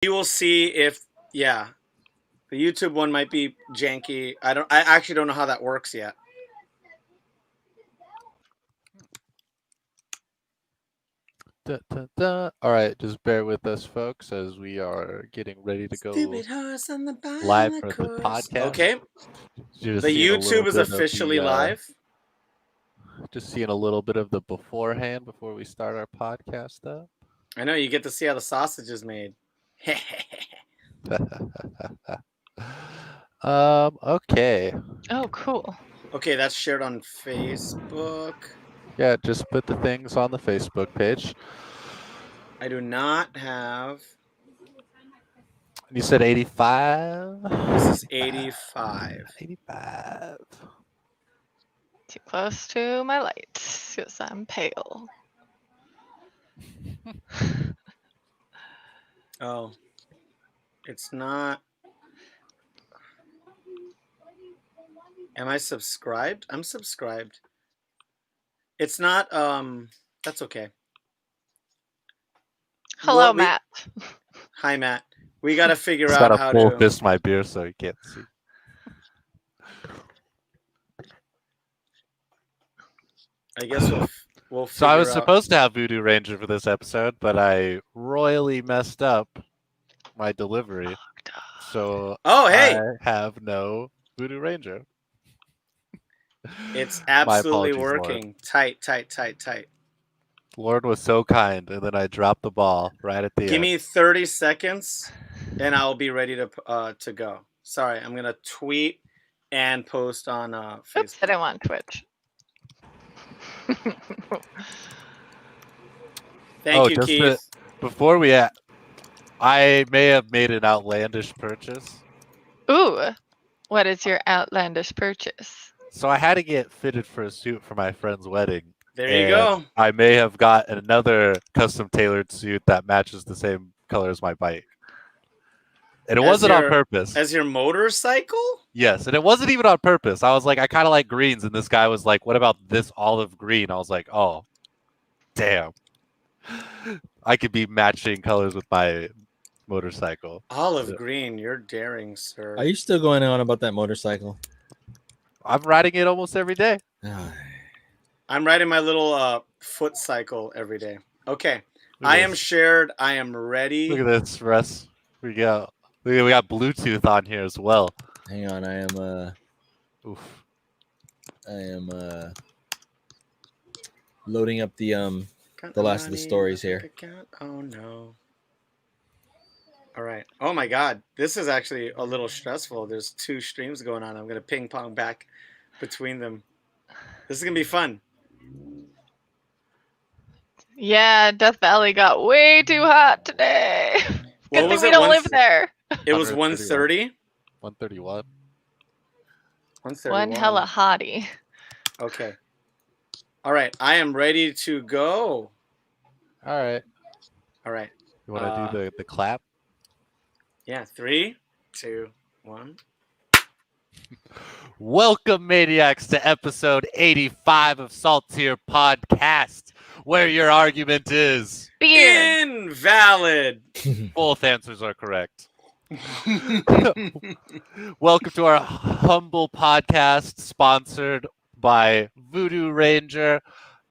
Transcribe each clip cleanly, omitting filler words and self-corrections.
You will see if the YouTube one might be janky. I actually don't know how that works yet. Da, da, da. All right, just bear with us, folks, as we are getting ready to go Stupid horse on the live bike for the course. podcast. Okay, Just the seeing a little YouTube is bit of officially live. Just seeing a little bit of the beforehand before we start our podcast up. I know you get to see how the sausage is made. Okay. Oh, cool. Okay, that's shared on Facebook. Yeah, just put the things on the Facebook page. I do not have. You said 85? This is 85. 85. Too close to my lights because I'm pale. Oh, it's not. Am I subscribed? I'm subscribed. It's not. That's okay. Hello, Matt. Hi, Matt. We got to figure It's out got how to full to. fist my beer so you can't see. I guess we'll figure So I was out. supposed to have Voodoo Ranger for this episode, but I royally messed up my delivery. So hey! I have no Voodoo Ranger. It's absolutely apologies, working. Tight. Lord was so kind, and then I dropped the ball right at the end. Give me 30 seconds, and I'll be ready to go. Sorry, I'm gonna tweet and post on Facebook. Oops, I didn't want Twitch. Thank you, Keith. Before I may have made an outlandish purchase. Ooh, what is your outlandish purchase? So I had to get fitted for a suit for my friend's wedding. There you go. I may have got another custom tailored suit that matches the same color as my bike. And it wasn't on purpose. As your motorcycle? Yes, and it wasn't even on purpose. I was like, I kind of like greens, and this guy was like, what about this olive green? I was like, oh, damn. I could be matching colors with my motorcycle. Olive green, you're daring, sir. Are you still going on about that motorcycle? I'm riding it almost every day. I'm riding my little foot cycle every day. Okay, I am shared. I am ready. Look at this, Russ. We got Bluetooth on here as well. Hang on, I am Oof. Loading up the last of the stories here. Oh no. All right. Oh my God, this is actually a little stressful. There's 2 streams going on. I'm gonna ping pong back between them. This is gonna be fun. Yeah, Death Valley got way too hot today. Good thing we don't live there. It was 1:30. 131. 1:31. One hella hottie. Okay. All right. I am ready to go. All right. You want to do the clap? Yeah. 3, 2, 1. Welcome, Maniacs, to episode 85 of Saltier Podcast, where your argument is beer. Invalid. Both answers are correct. Welcome to our humble podcast, sponsored by Voodoo Ranger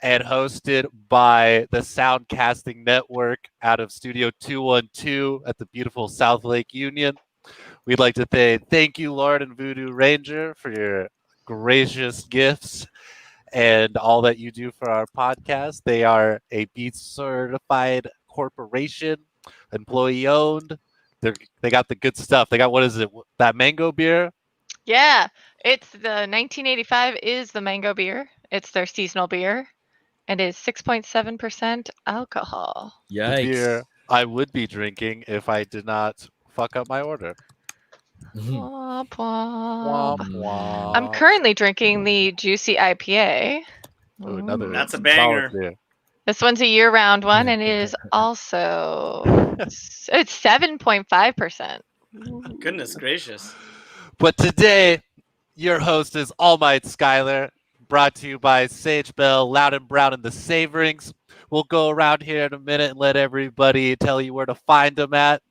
and hosted by the Soundcasting Network out of Studio 212 at the beautiful South Lake Union. We'd like to say thank you, Lord and Voodoo Ranger, for your gracious gifts and all that you do for our podcast. They are a Beats certified corporation, employee owned. They got the good stuff. They got, what is it, that mango beer? Yeah, it's the 1985 is the mango beer. It's their seasonal beer, and it's 6.7% alcohol. Yikes! The beer I would be drinking if I did not fuck up my order. Womp Womp, womp. womp. I'm currently drinking the Juicy IPA. Ooh, another That's a banger. beer. This one's a year-round one, and it is also it's 7.5%. Goodness gracious. But today, your host is All Might Skyler, brought to you by Sage Bell, Loud and Brown, and the Savorings. We'll go around here in a minute and let everybody tell you where to find them at.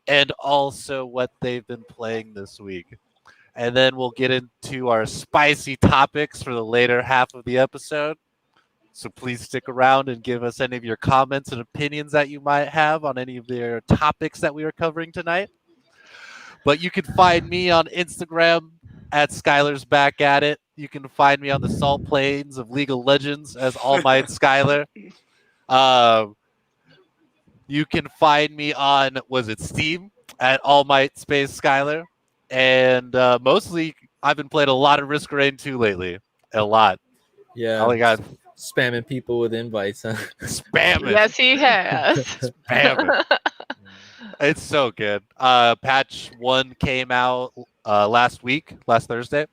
and also what they've been playing this week. And then we'll get into our spicy topics for the later half of the episode. So please stick around and give us any of your comments and opinions that you might have on any of the topics that we are covering tonight. But you can find me on Instagram at Skylar's Back at It. You can find me on the Salt Plains of League of Legends as All Might Skylar. You can find me on, Steam at All Might Space Skylar. And mostly, I've been playing a lot of Risk of Rain 2 lately. A lot. Yeah. Oh my God. Spamming people with invites, huh? Spam it. Yes, he has. Spam it. It's so good. Patch 1 came out last Thursday.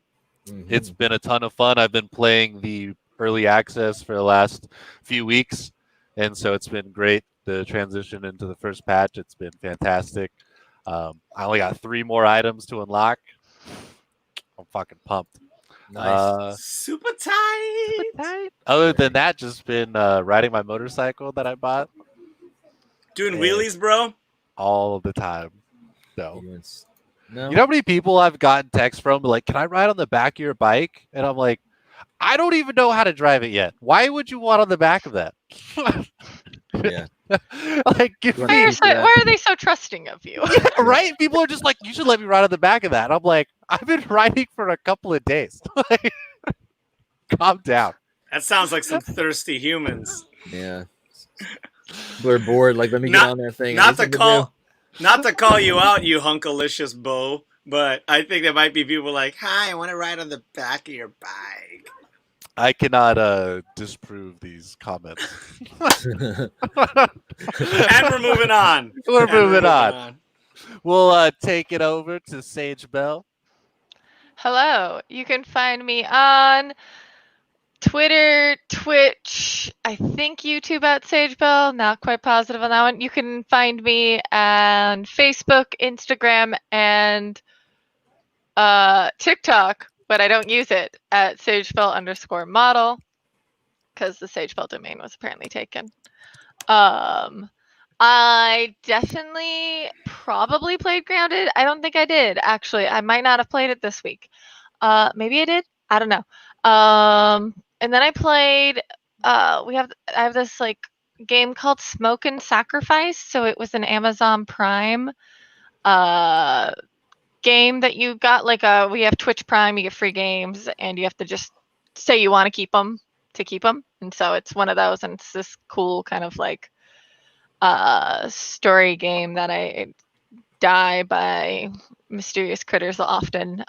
Mhm. It's been a ton of fun. I've been playing the early access for the last few weeks, and so it's been great. The transition into the first patch, it's been fantastic. I only got 3 more items to unlock. I'm fucking pumped. Nice. Super tight. Other than that, just been riding my motorcycle that I bought Doing And- wheelies, bro. all the time. So, No. you know how many people I've gotten texts from like, "Can I ride on the back of your bike?" And I'm like, I don't even know how to drive it yet. Why would you want on the back of that? Yeah. Like, give You me wanna Seriously, why are they so trusting of you? Yeah, right? People are just like, you should let me ride on the back of that. And I'm like, I've been riding for a couple of days. Like, calm down. That sounds like some thirsty humans. Yeah. People are bored. Like, let me get Not- on that thing. Not to Anything call you out, you hunkalicious Bo, but I think there might be people like, "Hi, I want to ride on the back of your bike." I cannot disprove these comments. do. And we're moving on. We're And moving on. We'll take it over to Sage Bell. Hello. You can find me on Twitter, Twitch, I think YouTube at SageBell. Not quite positive on that one. You can find me on Facebook, Instagram, and TikTok, but I don't use it at SageBell_model because the SageBell domain was apparently taken. I definitely probably played Grounded. I don't think I did, actually. I might not have played it this week. Maybe I did. I don't know. And then I played. I have this like game called Smoke and Sacrifice. So it was an Amazon Prime game that you got. Like we have Twitch Prime. You get free games, and you have to just say you want to keep them to keep them. And so it's one of those, and it's this cool kind of like story game that I die by mysterious critters often.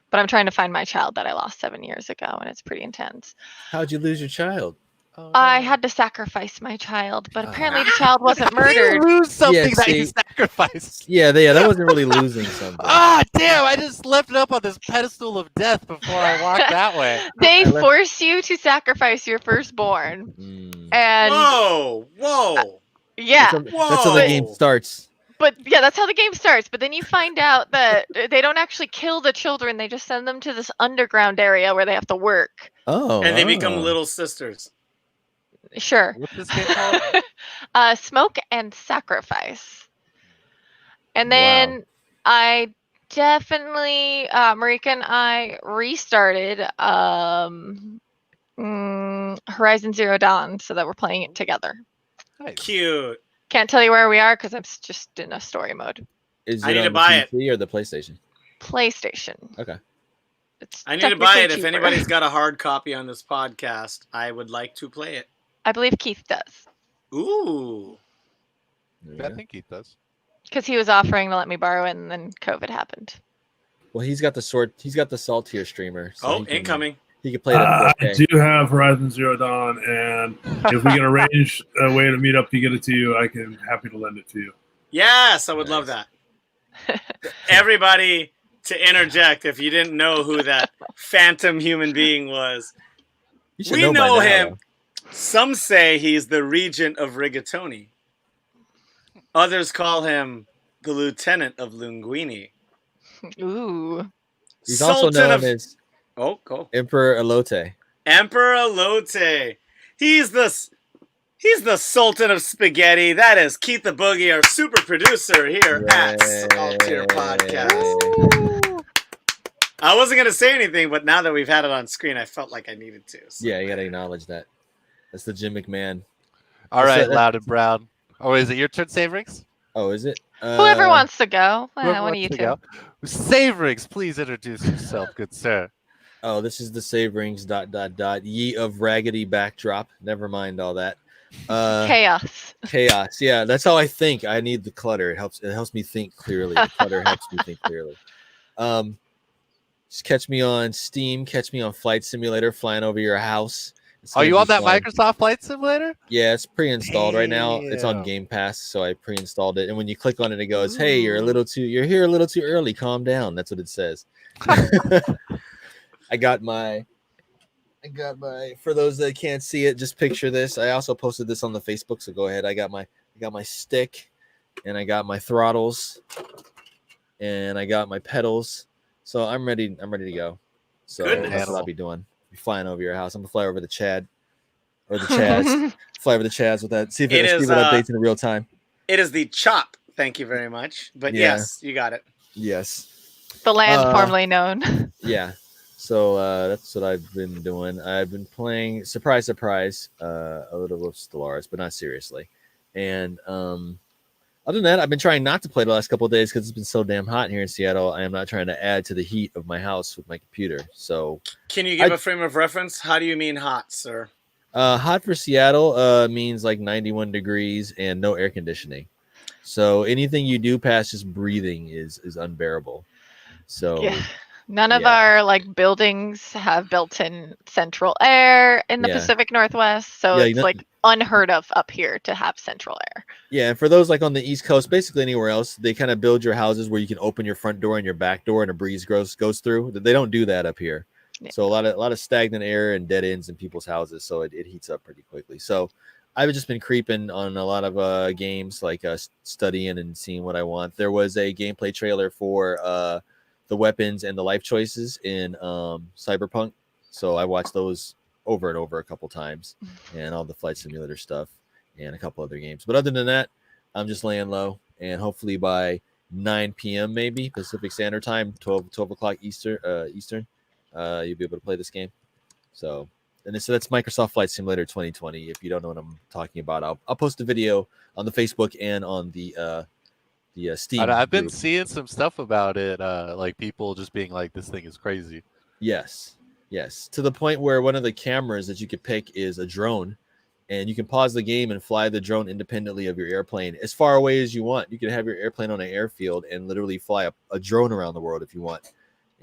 But I'm trying to find my child that I lost 7 years ago, and it's pretty intense. How'd you lose your child? Oh, I no. had to sacrifice my child, but Ah. apparently the child wasn't How do you murdered. lose something that you see- sacrificed. Yeah, that wasn't really losing something. Ah, damn! I just left it up on this pedestal of death before I walked that way. They I left- force you to sacrifice your firstborn, Mm. and Whoa. yeah, That's how the game Whoa. starts. but yeah, that's how the game starts. But then you find out that they don't actually kill the children; they just send them to this underground area where they have to work. Oh. And they become oh. little sisters. Sure. What's this game called? Smoke and Sacrifice. And Wow. then I definitely, Marika and I restarted Horizon Zero Dawn so that we're playing it together. Nice. Cute. Can't tell you where we are because I'm just in a story mode. Is I it need on to the buy it. PC or the PlayStation? PlayStation. Okay. It's I need to buy it. technically If cheaper. anybody's got a hard copy on this podcast, I would like to play it. I believe Keith does Ooh. There we I go. think he does. because he was offering to let me borrow it, and then COVID happened. Well, he's got the saltier streamer. So Oh, he can- incoming. He can play it at I 4K. do have Horizon Zero Dawn, and if we can arrange a way to meet up to get it to you, I can happy to lend it to you. Yes, I would love that. Everybody to interject if you didn't know who that phantom human being was. You should We by know now, him. though. Some say he's the regent of rigatoni. Others call him the lieutenant of linguini. Ooh. He's also Sultan known of... as Oh, go. Emperor Elote. Emperor Elote. He's the He's the Sultan of Spaghetti. That is Keith the Boogie, our super producer here at Salt Tier Podcast. I wasn't going to say anything, but now that we've had it on screen, I felt like I needed to. So. Yeah, you gotta acknowledge that. That's the Jim McMahon. All That's right, it. Loud and Brown. Oh, is it your turn, Saverings? Oh, is it? Whoever wants to go. Whoever One of wants you to two. go. Saverings, please introduce yourself, good sir. Oh, this is the save rings ... ye of raggedy backdrop. Never mind all that. Chaos. Chaos. Yeah, that's how I think. I need the clutter. It helps me think clearly. The clutter helps me think clearly. Just catch me on Steam, catch me on Flight Simulator flying over your house. Are you on that fun. Microsoft Flight Simulator? Yeah, it's pre-installed right now. It's on Damn. Game Pass, so I pre-installed it. And when you click on it, it goes, "Hey, you're here a little too early. Calm down." That's what it says. I got my. For those that can't see it, just picture this. I also posted this on the Facebook, so go ahead. I got my stick, and I got my throttles, and I got my pedals. So I'm ready to go. So Goodness. that's what I'll be doing. Be flying over your house. I'm gonna fly over the Chad or the Chaz. Fly over the Chaz with that. See if It it is, updates in real time. It is the chop. Thank you very much. But Yeah. yes, you got it. Yes. The land formerly known. Yeah. So that's what I've been doing. I've been playing surprise, a little of Stellaris, but not seriously. And other than that, I've been trying not to play the last couple of days because it's been so damn hot here in Seattle. I am not trying to add to the heat of my house with my computer. So Can you give a frame of reference? How do you mean hot, sir? hot for Seattle means like 91 degrees and no air conditioning. So anything you do past just breathing is unbearable. So Yeah. None of Yeah. our like buildings have built-in central air in the Yeah. Pacific Northwest, so Yeah, it's like unheard of up here to have central air. yeah, and for those like on the East Coast, basically anywhere else, they kind of build your houses where you can open your front door and your back door and a breeze goes through. They don't do that up here. Yeah. So a lot of stagnant air and dead ends in people's houses, so it heats up pretty quickly. So I've just been creeping on a lot of games, like studying and seeing what I want. There was a gameplay trailer for the weapons and the life choices in Cyberpunk, so I watched those over and over a couple times, and all the flight simulator stuff and a couple other games. But other than that, I'm just laying low, and hopefully by 9 p.m. maybe Pacific Standard Time, 12 o'clock Eastern, you'll be able to play this game. So that's Microsoft Flight Simulator 2020. If you don't know what I'm talking about, I'll post a video on the Facebook and on the Steam. I've been group. seeing some stuff about it, like people just being like, "This thing is crazy." Yes, to the point where one of the cameras that you could pick is a drone, and you can pause the game and fly the drone independently of your airplane as far away as you want. You can have your airplane on an airfield and literally fly a drone around the world if you want.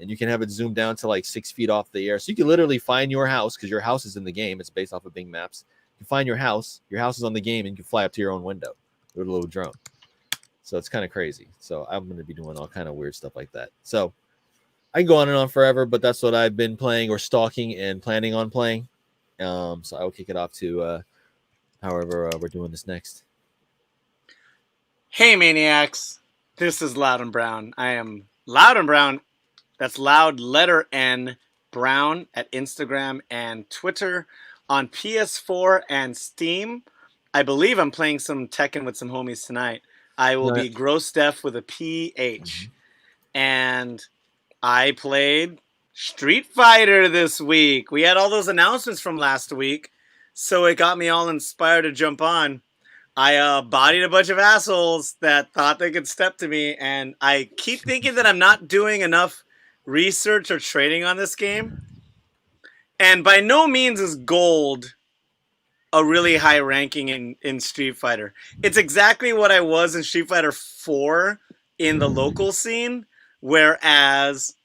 And you can have it zoom down to like 6 feet off the air. So you can literally find your house, because your house is in the game. It's based off of Bing Maps. You find your house is on the game, and you can fly up to your own window with a little drone. So it's kind of crazy. So I'm going to be doing all kind of weird stuff like that. So I can go on and on forever, but that's what I've been playing or stalking and planning on playing. So I will kick it off to however we're doing this next. Hey, Maniacs. This is Loud and Brown. I am Loud and Brown. That's Loud letter N Brown at Instagram and Twitter. On PS4 and Steam. I believe I'm playing some Tekken with some homies tonight. I will be Gross Def with a PH. And I played Street Fighter this week. We had all those announcements from last week, so it got me all inspired to jump on. I bodied a bunch of assholes that thought they could step to me, and I keep thinking that I'm not doing enough research or training on this game. And by no means is gold a really high ranking in Street Fighter. It's exactly what I was in Street Fighter 4 in the local scene, whereas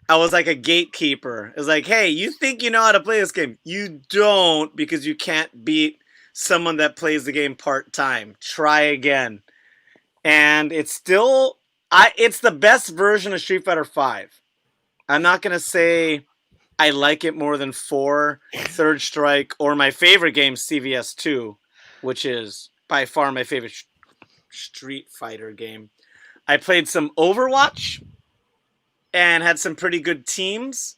I was like a gatekeeper. It was like, hey, you think you know how to play this game? You don't, because you can't beat someone that plays the game part-time. Try again. And it's still it's the best version of Street Fighter 5. I'm not going to say I like it more than 4, Third Strike, or my favorite game, CVS 2, which is by far my favorite Street Fighter game. I played some Overwatch and had some pretty good teams.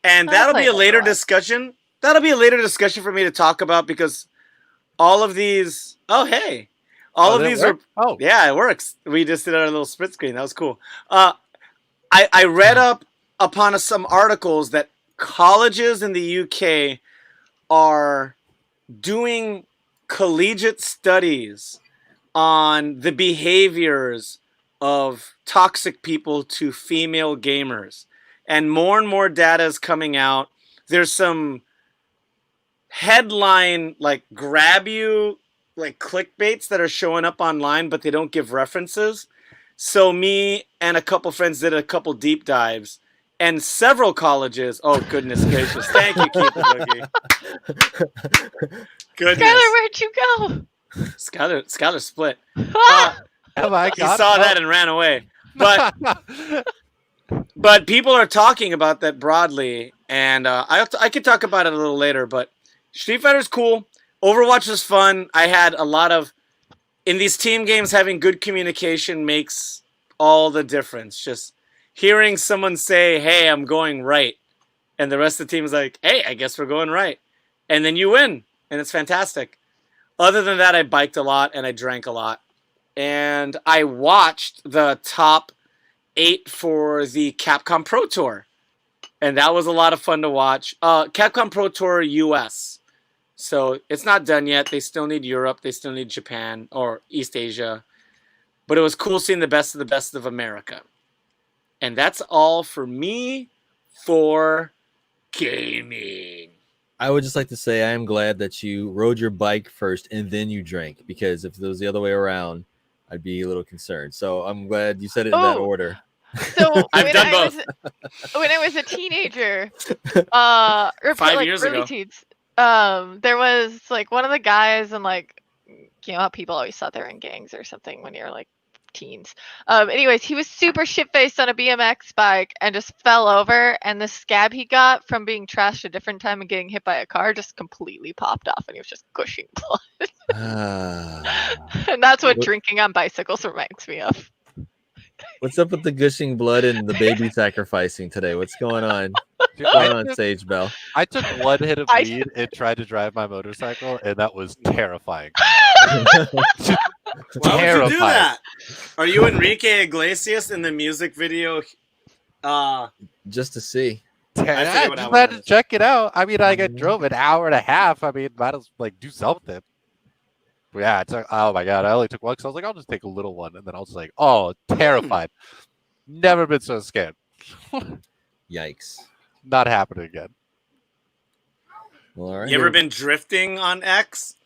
And that'll be a later discussion. That'll be a later discussion for me to talk about, because all of these. Oh, hey, all of did it these work? are. Oh, Yeah, it works. We just did our little split screen. That was cool. I read up upon some articles that colleges in the UK are doing collegiate studies on the behaviors of toxic people to female gamers. And more data is coming out. There's some headline, like, grab you, like, clickbaits that are showing up online, but they don't give references. So me and a couple friends did a couple deep dives, and several colleges. Oh, goodness gracious! Thank you, Keith the Boogie. Goodness, Skylar, where'd you go? Skylar split. have I He got saw that and ran away. But people are talking about that broadly, and I could talk about it a little later. But Street Fighter's cool. Overwatch is fun. I had a lot of in these team games. Having good communication makes all the difference. Just hearing someone say, "Hey, I'm going right," and the rest of the team is like, "Hey, I guess we're going right," and then you win, and it's fantastic. Other than that, I biked a lot and I drank a lot, and I watched the top 8 for the Capcom Pro Tour, and that was a lot of fun to watch. Capcom Pro Tour US, so it's not done yet. They still need Europe, they still need Japan or East Asia, but it was cool seeing the best of America. And that's all for me for gaming. I would just like to say I am glad that you rode your bike first and then you drank, because if it was the other way around, I'd be a little concerned. So I'm glad you said it in that Oh. order. So I've done both. When I was a teenager, or 5 years early ago. teens, there was like one of the guys, and like, you know how people always thought they were in gangs or something when you're like teens. Anyways, he was super shit faced on a BMX bike and just fell over, and the scab he got from being trashed a different time and getting hit by a car just completely popped off, and he was just gushing blood. And that's what drinking on bicycles reminds me of. What's up with the gushing blood and the baby sacrificing today? What's going on? Dude, What's going on, Sage Bell? I took one hit of I- weed and tried to drive my motorcycle, and that was terrifying. Why would you do Terrifying. that? Are you Enrique Iglesias in the music video? Just to see. I forget I what just album had it to is. check it out. I mean, I drove an hour and a half. I mean, might as like do something. But yeah, oh my god, I only took one because I was like, I'll just take a little one, and then I was like, oh, terrified. Never been so scared. Yikes. Not happening again. Well, all right. You ever been drifting on X?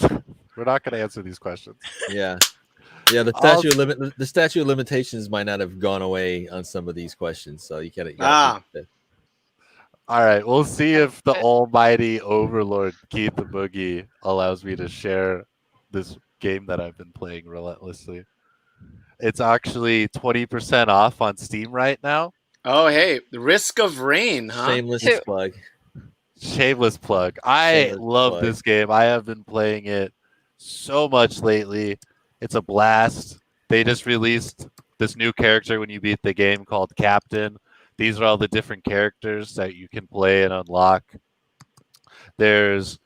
We're not going to answer these questions. Yeah. Yeah, the statute of limitations might not have gone away on some of these questions, so you gotta All right, we'll see if the almighty overlord Keith the Boogie allows me to share this game that I've been playing relentlessly. It's actually 20% off on Steam right now. Oh, hey, the Risk of Rain, huh? Shameless Two. plug. Shameless plug. I Shameless love plug. this game. I have been playing it so much lately. It's a blast. They just released this new character when you beat the game called Captain. These are all the different characters that you can play and unlock. There's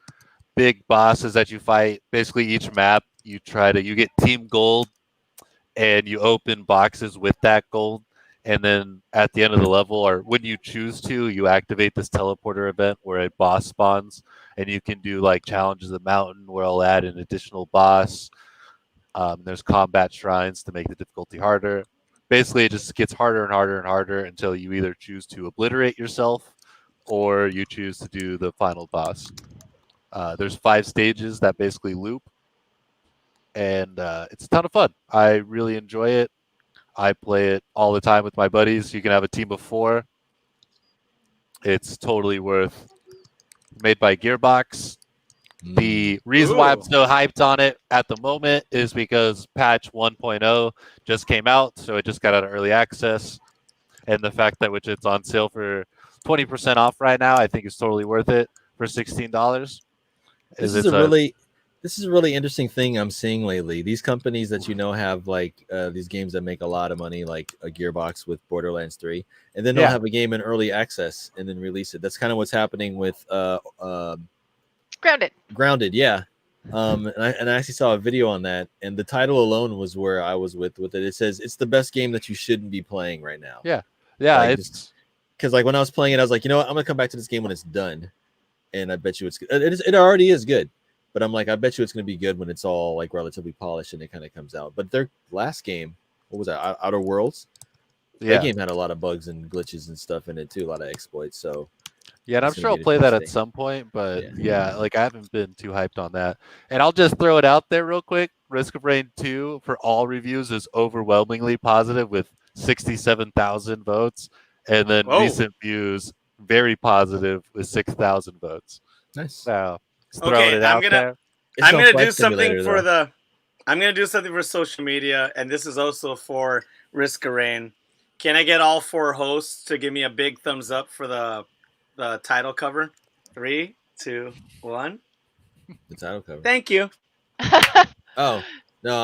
big bosses that you fight. Basically, each map you get team gold, and you open boxes with that gold. And then at the end of the level, or when you choose to, you activate this teleporter event where a boss spawns, and you can do like challenges of the mountain where I'll add an additional boss. There's combat shrines to make the difficulty harder. Basically, it just gets harder and harder and harder until you either choose to obliterate yourself or you choose to do the final boss. There's 5 stages that basically loop, and it's a ton of fun. I really enjoy it. I play it all the time with my buddies. You can have a team of 4. It's totally worth. Made by Gearbox. The reason why I'm so hyped on it at the moment is because patch 1.0 just came out, so it just got out of early access, and the fact that which it's on sale for 20% off right now, I think is totally worth it for $16. This is a really interesting thing I'm seeing lately. These companies that have like these games that make a lot of money, like a Gearbox with Borderlands 3, and then they'll have a game in early access and then release it. That's kind of what's happening with Grounded. Grounded, yeah. And I actually saw a video on that, and the title alone was where I was with it. It says it's the best game that you shouldn't be playing right now. Yeah, Like, it's because like when I was playing it, I was like, you know what, I'm gonna come back to this game when it's done, and I bet you it already is good. But I'm like, I bet you it's gonna be good when it's all like relatively polished and it kind of comes out. But their last game, what was that? Outer Worlds. yeah, That game had a lot of bugs and glitches and stuff in it too, a lot of exploits. So yeah, and I'm it's sure gonna I'll be play that at interesting. some point. But Yeah. yeah, like I haven't been too hyped on that. And I'll just throw it out there real quick. Risk of Rain 2 for all reviews is overwhelmingly positive with 67,000 votes, and then Whoa. recent views very positive with 6,000 votes. Nice. So just throwing Okay, it I'm out gonna there. It's I'm no gonna Flight do something Simulator, for though. I'm gonna do something for social media, and this is also for Risk of Rain. Can I get all 4 hosts to give me a big thumbs up for the title cover? 3, 2, 1. The title cover. Thank you. Oh no,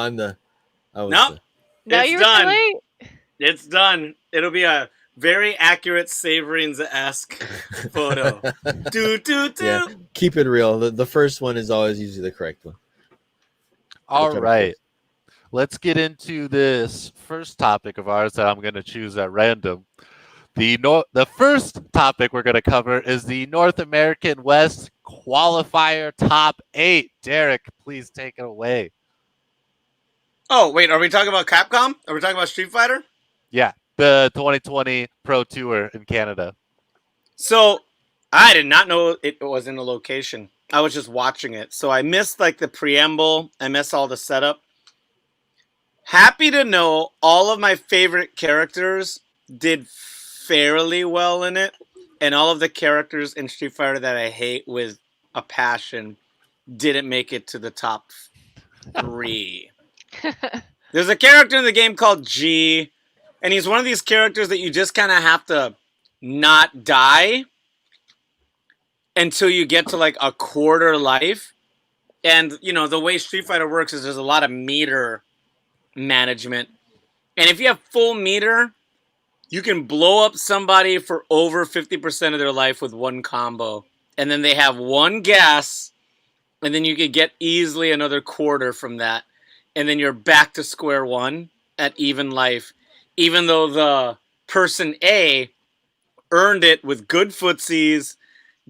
I was Nope. No, It's you were too done. late. It's done. It'll be a very accurate Saverines-esque photo. Do do do. Yeah, keep it real. The first one is always usually the correct one. All try to right. Let's get into this first topic of ours that I'm going to choose at random. The first topic we're going to cover is the North American West qualifier top 8. Derek, please take it away. Oh, wait, are we talking about Capcom? Are we talking about Street Fighter? Yeah, the 2020 Pro Tour in Canada. So, I did not know it was in a location. I was just watching it. So I missed like the preamble. I missed all the setup. Happy to know all of my favorite characters did fairly well in it. And all of the characters in Street Fighter that I hate with a passion didn't make it to the top 3. There's a character in the game called G, and he's one of these characters that you just kind of have to not die until you get to like a quarter life. And, you know, the way Street Fighter works is there's a lot of meter management. And if you have full meter, you can blow up somebody for over 50% of their life with one combo. And then they have one gas, and then you could get easily another quarter from that. And then you're back to square one at even life, even though the person A earned it with good footsies,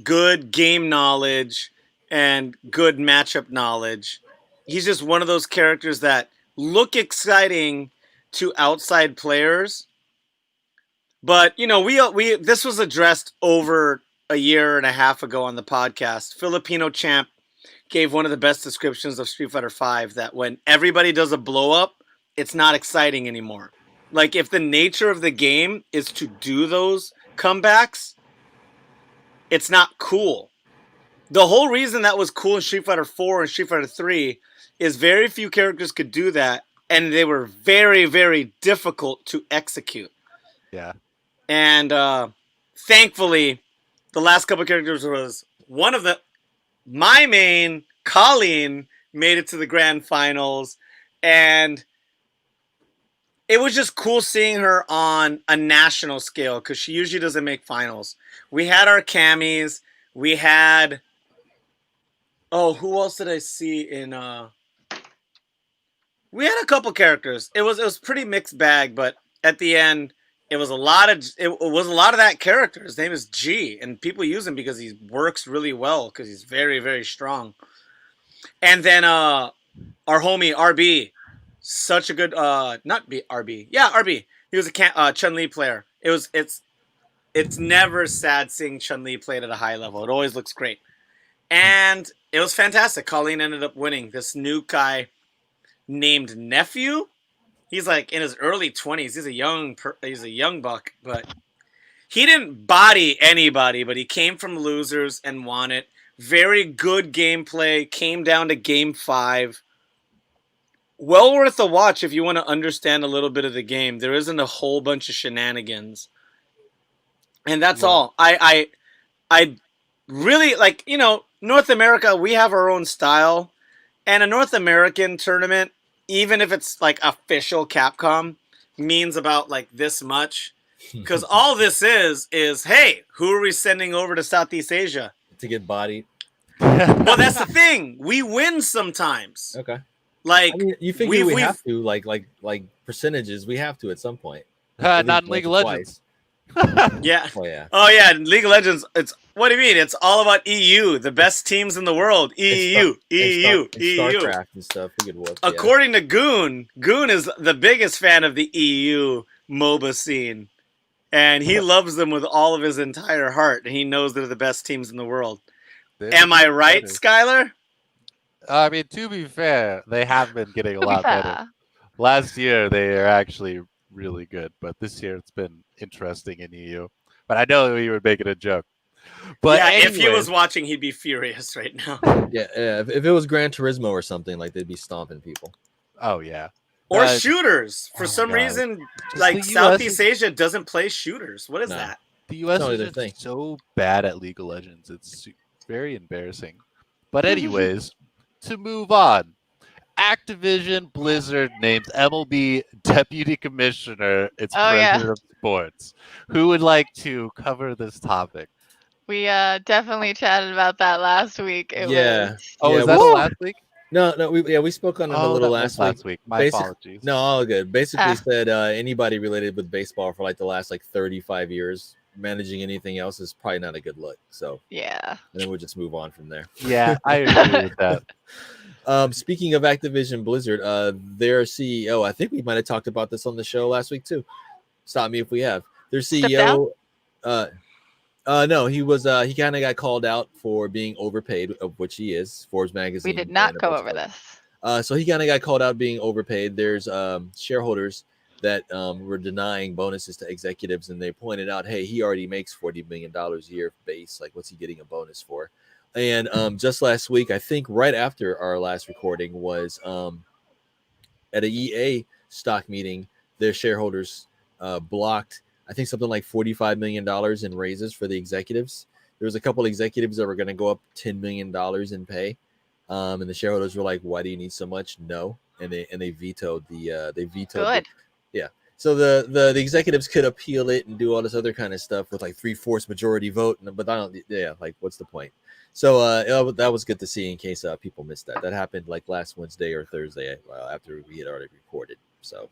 good game knowledge, and good matchup knowledge. He's just one of those characters that look exciting to outside players. But, you know, we this was addressed over a year and a half ago on the podcast. Filipino Champ gave one of the best descriptions of Street Fighter V, that when everybody does a blow up, it's not exciting anymore. Like, if the nature of the game is to do those comebacks, it's not cool. The whole reason that was cool in Street Fighter 4 and Street Fighter 3 is very few characters could do that, and they were very, very difficult to execute. Yeah. And thankfully, the last couple of characters was one of my main, Colleen, made it to the grand finals, and it was just cool seeing her on a national scale because she usually doesn't make finals. We had our camis. We had... Oh, who else did I see in... We had a couple characters. It was pretty mixed bag, but at the end, it was a lot of that character. His name is G, and people use him because he works really well because he's very, very strong. And then our homie RB, such a good not B RB, yeah, RB. He was a Chun-Li player. It's never sad seeing Chun-Li played at a high level. It always looks great, and it was fantastic. Colleen ended up winning. This new guy named Nephew. He's like in his early 20s. He's a young buck, but he didn't body anybody, but he came from losers and won it. Very good gameplay. Came down to game 5. Well worth a watch if you want to understand a little bit of the game. There isn't a whole bunch of shenanigans. And that's all. I really, like, you know, North America, we have our own style. And a North American tournament, even if it's like official Capcom, means about like this much. Because all this is, hey, who are we sending over to Southeast Asia? To get bodied. Well, that's the thing. We win sometimes. Okay. Like I mean, you figure we've- we we've- have to like percentages. We have to at some point. At Not least in League of once or Legends. yeah. Oh yeah. Oh yeah, in League of Legends. It's what do you mean? It's all about EU, the best teams in the world. EU, EU, and EU. StarCraft and stuff. We could whoop. According to Goon, Goon is the biggest fan of the EU MOBA scene, and he loves them with all of his entire heart. And he knows they're the best teams in the world. Am I right, Skylar? I mean, to be fair, they have been getting a To be lot better. fair. Last year, they are actually really good, but this year it's been interesting in EU. But I know you were making a joke. But yeah, anyways, if he was watching, he'd be furious right now. Yeah. If it was Gran Turismo or something, like they'd be stomping people. oh yeah, Or Uh, shooters. For oh some God. reason, Just like the US Southeast is- Asia doesn't play shooters. What is No. that? the US not is their just thing. so bad at League of Legends. It's very embarrassing. But anyways, to move on, Activision Blizzard names MLB Deputy Commissioner its Oh, yeah. President of Sports. Who would like to cover this topic? We definitely chatted about that last week. It Yeah. was Oh, Yeah, was that Woo! last week? No, we spoke on it a Oh, little that was last week. My Basic- apologies. No, all good. Basically Ah. said anybody related with baseball for like the last like 35 years, managing anything else is probably not a good look. So, yeah. and then we'll just move on from there. Yeah, I agree with that. Speaking of Activision Blizzard, their CEO, I think we might have talked about this on the show last week too. Stop me if we have. Their CEO, no, he kind of got called out for being overpaid, of which he is. Forbes magazine. We did not and a go bunch over of this. So he kind of got called out being overpaid. There's shareholders that were denying bonuses to executives, and they pointed out, hey, he already makes $40 million a year base. Like, what's he getting a bonus for? And just last week, I think right after our last recording was at a EA stock meeting, their shareholders blocked, I think, something like $45 million in raises for the executives. There was a couple executives that were going to go up $10 million in pay. And the shareholders were like, "Why do you need so much?" No, and they vetoed the Good. So the executives could appeal it and do all this other kind of stuff with like 3/4 majority vote, but I don't. Yeah, like what's the point? So that was good to see. In case people missed that, that happened like last Wednesday or Thursday after we had already recorded. So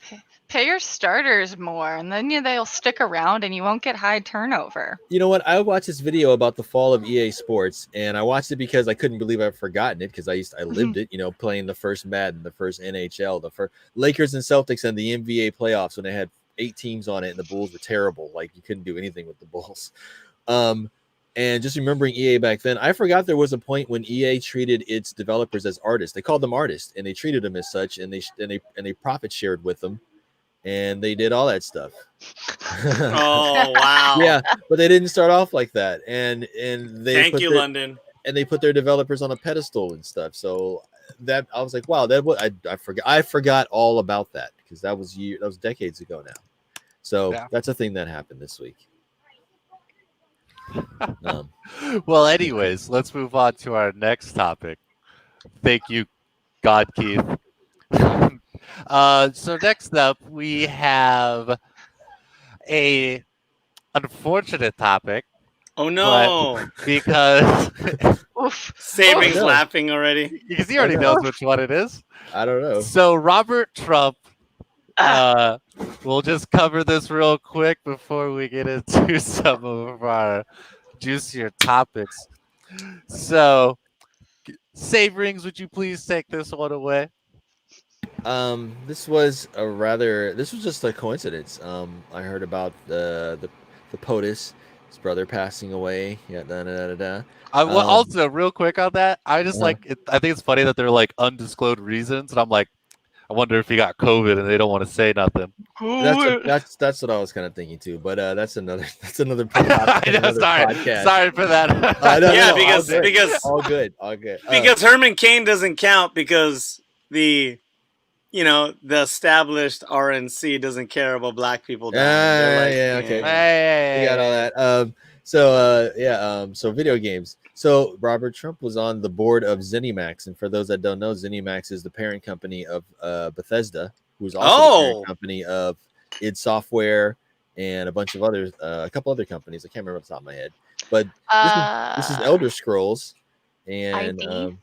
Pay your starters more, and then they'll stick around, and you won't get high turnover. you know what? I watched this video about the fall of EA Sports, and I watched it because I couldn't believe I'd forgotten it because I lived it. You know, playing the first Madden, the first NHL, the first Lakers and Celtics, and the NBA playoffs when they had 8 teams on it, and the Bulls were terrible. Like you couldn't do anything with the Bulls. And just remembering EA back then, I forgot there was a point when EA treated its developers as artists. They called them artists, and they treated them as such, and they profit shared with them, and they did all that stuff. Oh wow! Yeah, but they didn't start off like that, and they Thank you, London. and they put their developers on a pedestal and stuff. So that I was like, wow, that was I forgot all about that because that was decades ago now. So Yeah. that's a thing that happened this week. Well, anyways, let's move on to our next topic. Thank you, God Keith. So next up, we have a unfortunate topic Oh no! because Oof. Sabring's no. laughing already. because he already knows which one it is. I don't know. So Robert Trump, we'll just cover this real quick before we get into some of our juicier topics. So, Saverings, would you please take this one away? This was just a coincidence. I heard about the POTUS, his brother passing away. Yeah, Also, real quick on that, I just Uh-huh. I think it's funny that they're like undisclosed reasons, and I'm like, I wonder if he got COVID and they don't want to say nothing. That's what I was kind of thinking too. But that's another I know, another sorry, podcast. sorry for that. No, Yeah, all good. because all good. because Herman Cain doesn't count because the established RNC doesn't care about black people dying. They're like, yeah, okay. Hey, We got all that. So video games. So Robert Trump was on the board of ZeniMax, and for those that don't know, ZeniMax is the parent company of Bethesda, who's also the parent company of id Software and a bunch of a couple other companies. I can't remember off the top of my head, but this is Elder Scrolls, and ID?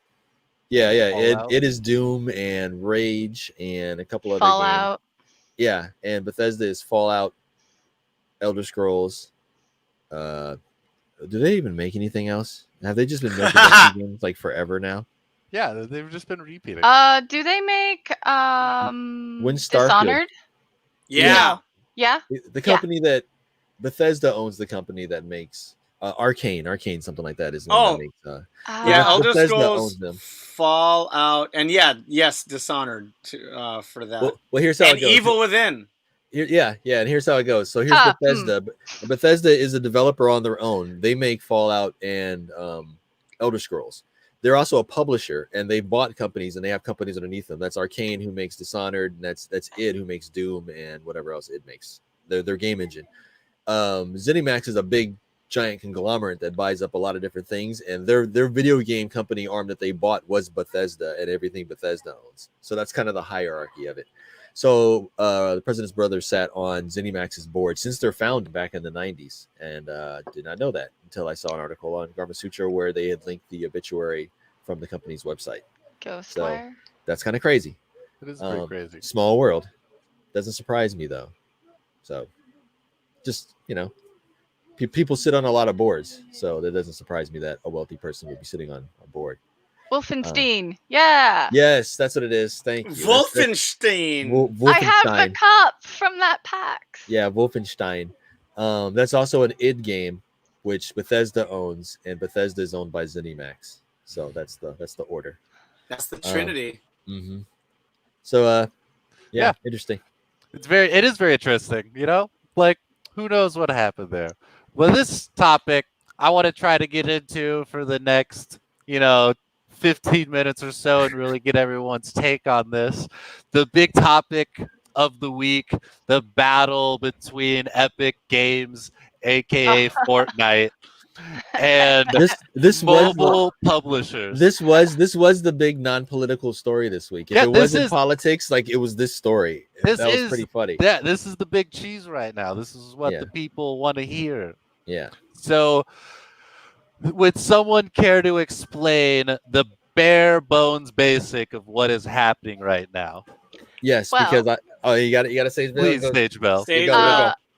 yeah, Fallout. it is Doom and Rage and a couple other games. Fallout. Yeah, and Bethesda is Fallout, Elder Scrolls. Do they even make anything else? Have they just been making Destiny games like forever now? Yeah, they've just been repeating. Do they make Starfield- Dishonored? Yeah. No. Yeah. The company that Bethesda owns, the company that makes Arcane, something like that, is the one that makes. Yeah, Ah. Elder Bethesda Scrolls, owns them. Fallout, and yes, Dishonored for that. Well, here's how And it goes. Evil Within. Yeah, and here's how it goes. So here's Bethesda. Bethesda is a developer on their own. They make Fallout and Elder Scrolls. They're also a publisher, and they bought companies, and they have companies underneath them. That's Arcane, who makes Dishonored, and that's id, who makes Doom and whatever else it makes. Their game engine. ZeniMax is a big giant conglomerate that buys up a lot of different things, and their video game company arm that they bought was Bethesda and everything Bethesda owns. So that's kind of the hierarchy of it. So the president's brother sat on ZeniMax's board since their founding back in the 90s, and did not know that until I saw an article on Garma Sutra where they had linked the obituary from the company's website. Ghostwire. That's kind of crazy. It is pretty crazy. Small world. Doesn't surprise me though. So just, people sit on a lot of boards, so that doesn't surprise me that a wealthy person would be sitting on a board. Wolfenstein. Yeah. Yes, that's what it is. Thank you. Wolfenstein. I have the cup from that PAX. Yeah, Wolfenstein. That's also an id game, which Bethesda owns, and Bethesda is owned by ZeniMax. So that's the order. That's the Trinity. Mm-hmm. So yeah, interesting. It is very interesting, like who knows what happened there. Well, this topic I want to try to get into for the next 15 minutes or so and really get everyone's take on this. The big topic of the week, the battle between Epic Games, aka Fortnite, and this mobile publishers. This was the big non-political story this week. If it wasn't politics, like it was this story. That was pretty funny. Yeah, this is the big cheese right now. This is what the people want to hear. Yeah. So would someone care to explain the bare bones basic of what is happening right now? Yes, because you got to say please, Stage Bell.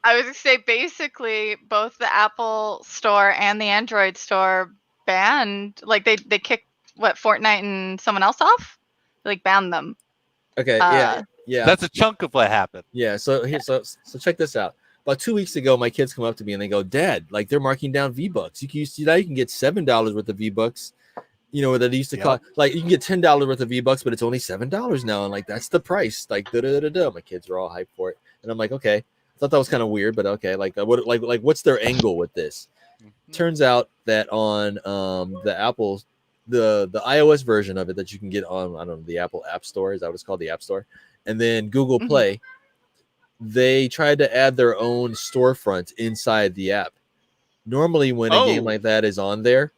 I was gonna say basically both the Apple Store and the Android Store banned, like they kicked Fortnite and someone else off, like banned them. Okay, yeah. That's a chunk of what happened. Yeah. So check this out. About 2 weeks ago, my kids come up to me and they go, "Dad, like they're marking down V-Bucks. You can get $7 worth of V-Bucks. Where they used to cost, like you can get $10 worth of V-Bucks, but it's only $7 now, and like that's the price. Like My kids are all hyped for it, and I'm like, okay. I thought that was kind of weird, but okay. Like what's their angle with this? Mm-hmm. Turns out that on the Apple, the iOS version of it that you can get on, I don't know, the Apple App Store, is that what it's called, the App Store, and then Google Play. They tried to add their own storefront inside the app. Normally, when a game like that is on there,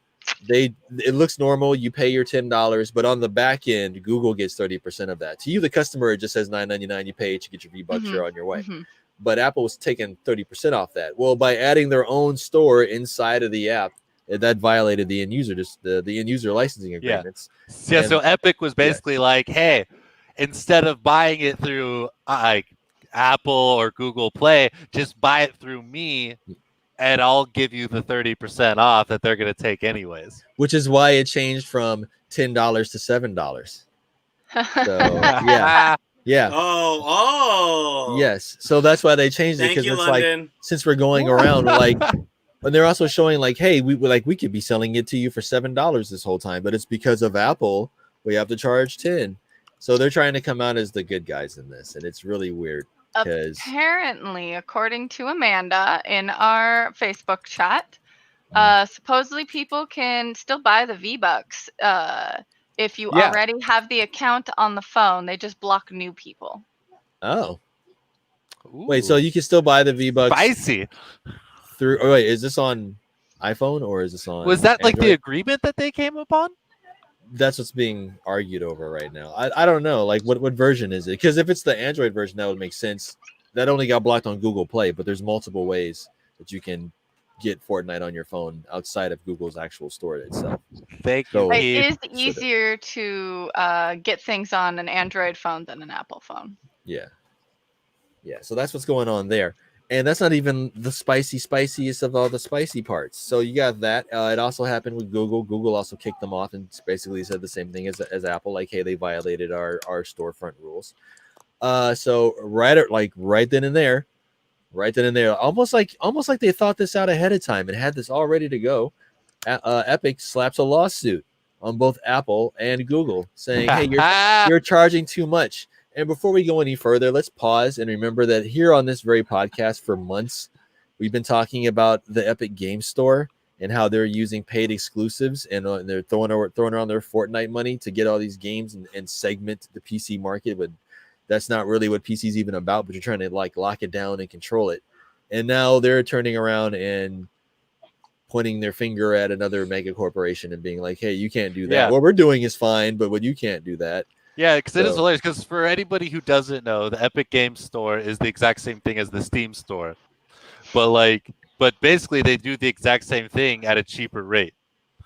it looks normal. You pay your $10, but on the back end, Google gets 30% of that. To you, the customer, it just says $9.99. You pay it, you get your V-Bucks, you're on your way. But Apple was taking 30% off that. Well, by adding their own store inside of the app, that violated the end user, the end user licensing agreements. Yeah. So Epic was basically like, hey, instead of buying it through Apple or Google Play, just buy it through me, and I'll give you the 30% off that they're going to take anyways. Which is why it changed from $10 to $7. So yeah. Yeah. Oh. Yes. So that's why they changed it, because it's London. Like, since we're going around, like, and they're also showing like, hey, we could be selling it to you for $7 this whole time, but it's because of Apple we have to charge 10. So they're trying to come out as the good guys in this, and it's really weird. Apparently, according to Amanda in our Facebook chat, supposedly people can still buy the V-Bucks if you already have the account on the phone. They just block new people. Oh. Ooh. Wait, so you can still buy the V-Bucks spicy through? Oh, wait, is this on iPhone or is this on? Was that Android? Like the agreement that they came upon? That's what's being argued over right now. I don't know, like what version is it? Because if it's the Android version, that would make sense. That only got blocked on Google Play, but there's multiple ways that you can get Fortnite on your phone outside of Google's actual store itself. Thank you, So- It Keith. is easier to get things on an Android phone than an Apple phone. Yeah. So that's what's going on there. And that's not even the spiciest of all the spicy parts. So you got that. It also happened with Google. Google also kicked them off and basically said the same thing as Apple, like, hey, they violated our storefront rules. So right then and there, almost like they thought this out ahead of time and had this all ready to go. Epic slaps a lawsuit on both Apple and Google, saying, hey, you're charging too much. And before we go any further, let's pause and remember that here on this very podcast for months, we've been talking about the Epic Game Store and how they're using paid exclusives and they're throwing around their Fortnite money to get all these games and segment the PC market. But that's not really what PC is even about, but you're trying to like lock it down and control it. And now they're turning around and pointing their finger at another mega corporation and being like, hey, you can't do that. Yeah. What we're doing is fine, but you can't do that. Yeah, because it is So- hilarious. Because for anybody who doesn't know, the Epic Games Store is the exact same thing as the Steam Store, but basically they do the exact same thing at a cheaper rate.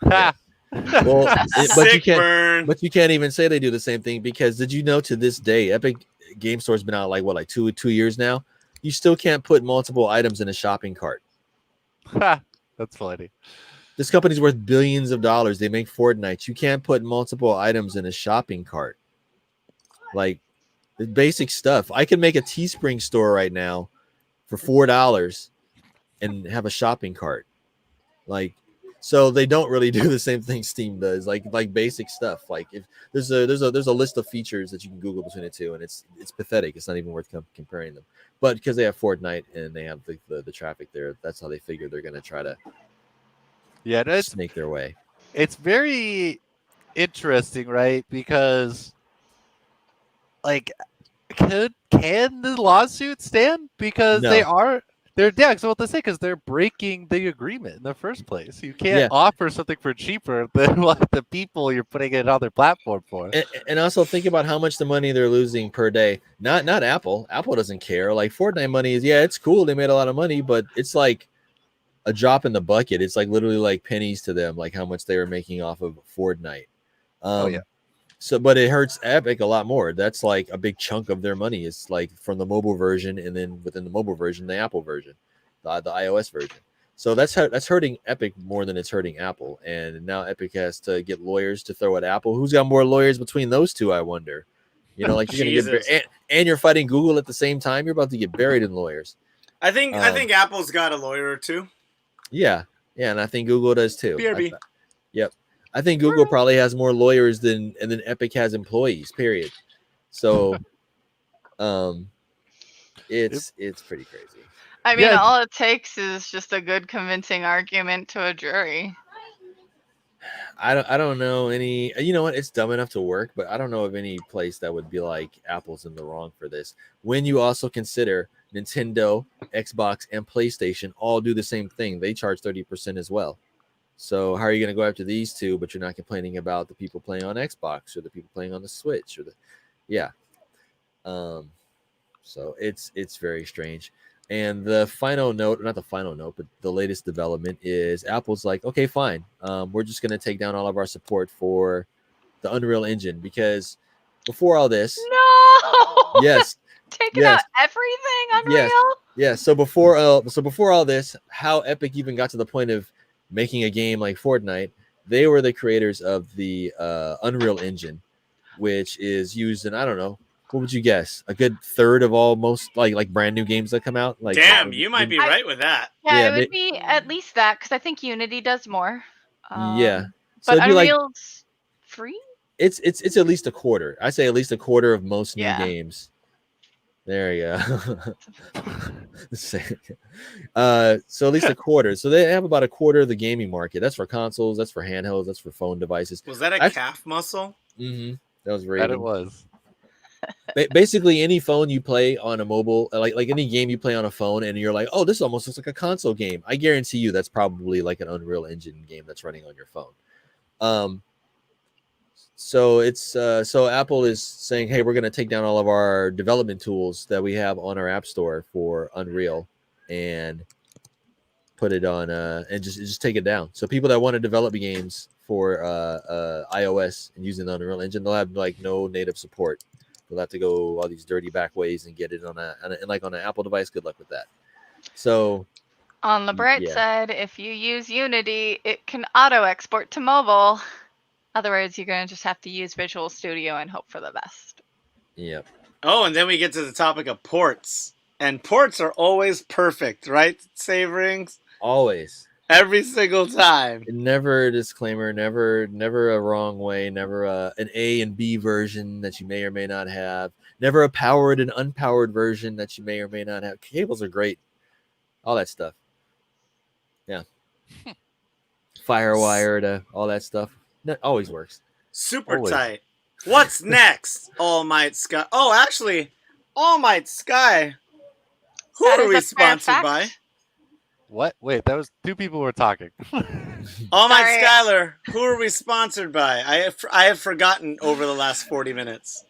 Yeah. Well, but Sick burn. you can't even say they do the same thing, because did you know to this day, Epic Game Store's been out like 2 years now? You still can't put multiple items in a shopping cart. That's funny. This company's worth billions of dollars. They make Fortnite. You can't put multiple items in a shopping cart. Like, the basic stuff. I can make a Teespring store right now for $4 and have a shopping cart. Like, so they don't really do the same thing Steam does. Like basic stuff. Like, if there's a list of features that you can Google between the two, and it's pathetic. It's not even worth comparing them. But because they have Fortnite and they have the traffic there, that's how they figure they're gonna try to snake their way. It's very interesting, right? Because, like, can the lawsuit stand? Because No. so what they say, because they're breaking the agreement in the first place. You can't Yeah. offer something for cheaper than what the people you're putting it on their platform for. And also think about how much the money they're losing per day. Not Apple. Apple doesn't care. Like, Fortnite money is, it's cool. They made a lot of money, but it's like a drop in the bucket. It's like literally like pennies to them, like how much they were making off of Fortnite. Yeah. So, but it hurts Epic a lot more. That's like a big chunk of their money. It's like from the mobile version, and then within the mobile version, the Apple version, the iOS version. So that's hurting Epic more than it's hurting Apple. And now Epic has to get lawyers to throw at Apple. Who's got more lawyers between those two, I wonder? You know, like, you're gonna get and you're fighting Google at the same time. You're about to get buried in lawyers. I think Apple's got a lawyer or two. Yeah, and I think Google does too. BRB. Yep. I think Google probably has more lawyers than Epic has employees, period. So it's pretty crazy. I mean, Yeah. all it takes is just a good convincing argument to a jury. I don't know any, you know what, it's dumb enough to work, but I don't know of any place that would be like Apple's in the wrong for this. When you also consider Nintendo, Xbox, and PlayStation all do the same thing. They charge 30% as well. So how are you going to go after these two, but you're not complaining about the people playing on Xbox or the people playing on the Switch or so it's very strange. And the final note, not the final note, but the latest development is Apple's like, okay, fine. We're just going to take down all of our support for the Unreal Engine, because before all this, No. yes, Taking out everything, Unreal. yes. So before all this, how Epic even got to the point of making a game like Fortnite, they were the creators of the Unreal Engine, which is used in, I don't know, what would you guess? A good third of all most like brand new games that come out. Like, damn, you might be right with that. Yeah, it would be at least that, because I think Unity does more. Yeah. But it'd be like, Unreal's free. it's at least a quarter. I say at least a quarter of most new Yeah. games. There you go. So at least a quarter. So they have about a quarter of the gaming market. That's for consoles. That's for handhelds. That's for phone devices. Was that a calf muscle? Mm-hmm. That was That it was. Basically, any phone you play on a mobile, like any game you play on a phone, and you're like, oh, this almost looks like a console game. I guarantee you that's probably like an Unreal Engine game that's running on your phone. So it's so Apple is saying, hey, we're going to take down all of our development tools that we have on our App Store for Unreal, and put it on and just take it down. So people that want to develop games for iOS and using the Unreal Engine, they'll have like no native support. They'll have to go all these dirty back ways and get it on an Apple device. Good luck with that. So On the bright yeah. side, if you use Unity, it can auto export to mobile. Otherwise, you're going to just have to use Visual Studio and hope for the best. Yep. Oh, and then we get to the topic of ports. And ports are always perfect, right, Saverings? Always. Every single time. Never a disclaimer, never a wrong way, never an A and B version that you may or may not have, never a powered and unpowered version that you may or may not have. Cables are great. All that stuff. Yeah. Firewire to all that stuff. That always works. Super Always. tight. What's next, All Might Sky? Oh, actually, All Might Sky. Who That are is we a fair sponsored fact. by? What? Wait, that was two people were talking. All Might Sorry. Skylar. Who are we sponsored by? I have forgotten over the last 40 minutes.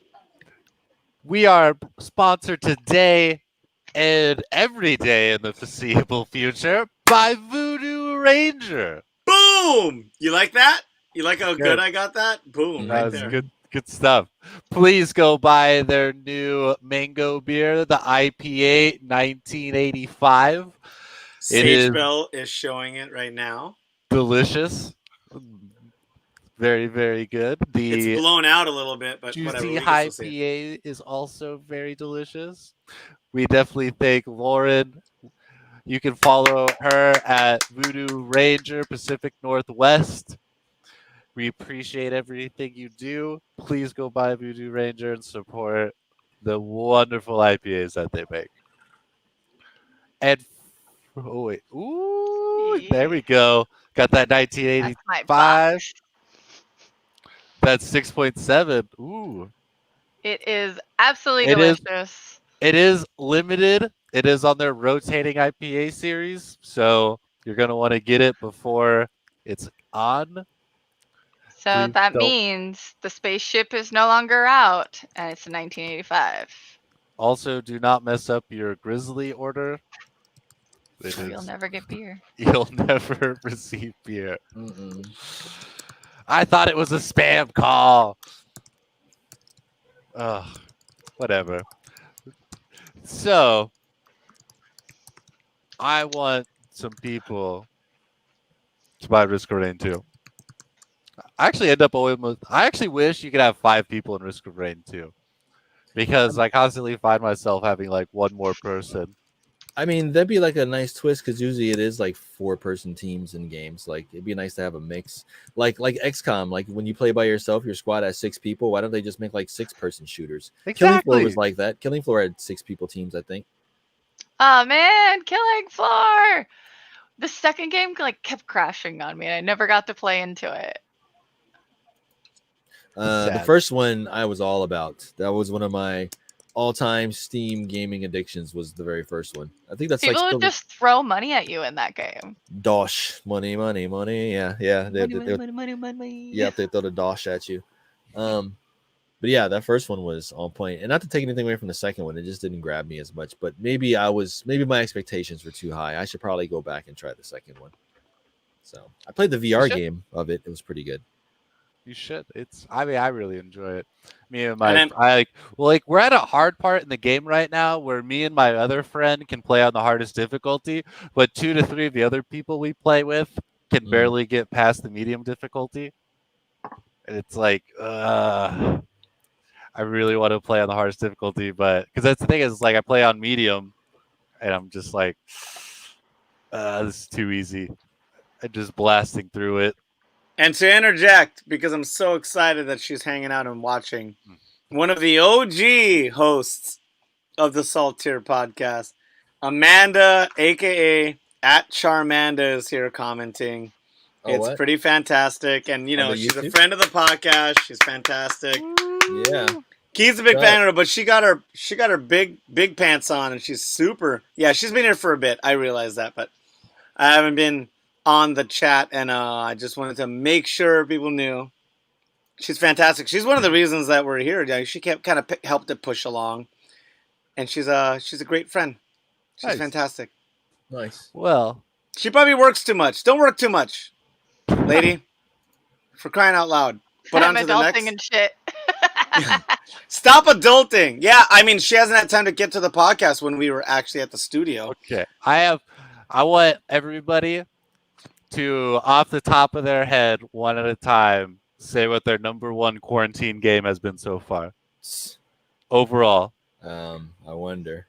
We are sponsored today and every day in the foreseeable future by Voodoo Ranger. Boom! You like that? You like how Good. good I got that? Boom! That Right was there. good stuff. Please go buy their new mango beer, the IPA 1985. It is Sage Bell is showing it right now. delicious. Very, very good. It's The blown out a little bit, but whatever. juicy We can high still see it. PA is also very delicious. We definitely thank Lauren. You can follow her at Voodoo Ranger Pacific Northwest. We appreciate everything you do. Please go buy Voodoo Ranger and support the wonderful IPAs that they make. And oh wait, ooh, there we go. Got that That's 1985. my box. That's 6.7. Ooh. It is absolutely It is. delicious. It is limited. It is on their rotating IPA series, so you're gonna want to get it before it's on. So Please that don't- means the spaceship is no longer out, and it's 1985. Also, do not mess up your Grizzly order. It Or you'll is- never get beer. You'll never receive beer. Mm-mm. I thought it was a spam call. Ugh, whatever. So, I want some people to buy Risk of Rain 2. I actually end up always. I actually wish you could have 5 people in Risk of Rain 2, because I constantly find myself having like one more person. I mean, that'd be like a nice twist because usually it is like 4-person teams in games. Like it'd be nice to have a mix, like XCOM. Like when you play by yourself, your squad has 6 people. Why don't they just make like 6-person shooters? Killing Floor Exactly. was like that. Killing Floor had 6 people teams, I think. Oh man, Killing Floor! The second game like kept crashing on me, and I never got to play into it. The Sad. first one I was all about. That was one of my all-time Steam gaming addictions. Was the very first one. I think that's People like would still just throw money at you in that game. dosh money. Yeah. Money. Yep, they throw the dosh at you. But yeah, that first one was on point. And not to take anything away from the second one, it just didn't grab me as much. But maybe my expectations were too high. I should probably go back and try the second one. So I played the VR should. game of it. It was pretty good. You should. I really enjoy it. Me and And my, then- we're at a hard part in the game right now where me and my other friend can play on the hardest difficulty, but 2 to 3 of the other people we play with can barely get past the medium difficulty. And it's like, I really want to play on the hardest difficulty, but because that's the thing is like I play on medium, and I'm just like, this is too easy. I'm just blasting through it. And to interject, because I'm so excited that she's hanging out and watching, one of the OG hosts of the Saltier podcast, Amanda, aka at Charmanda, is here commenting. Oh, It's what? pretty fantastic, and On the she's a YouTube? friend of the podcast. She's fantastic. Yeah. Keith's a big Right. fan of her, but she got her big pants on, and she's super. Yeah, she's been here for a bit. I realize that, but I haven't been on the chat, and I just wanted to make sure people knew she's fantastic. She's one of the reasons that we're here. Yeah, she kept kind of helped it push along, and she's a great friend. She's Nice. fantastic. Nice. Well, She probably works too much. Don't work too much, lady. For crying out loud. But on I'm to the adulting next. and shit. Stop adulting. Yeah, I mean, she hasn't had time to get to the podcast when we were actually at the studio. Okay. I want everybody to, off the top of their head, one at a time, say what their number one quarantine game has been so far. Overall. I wonder.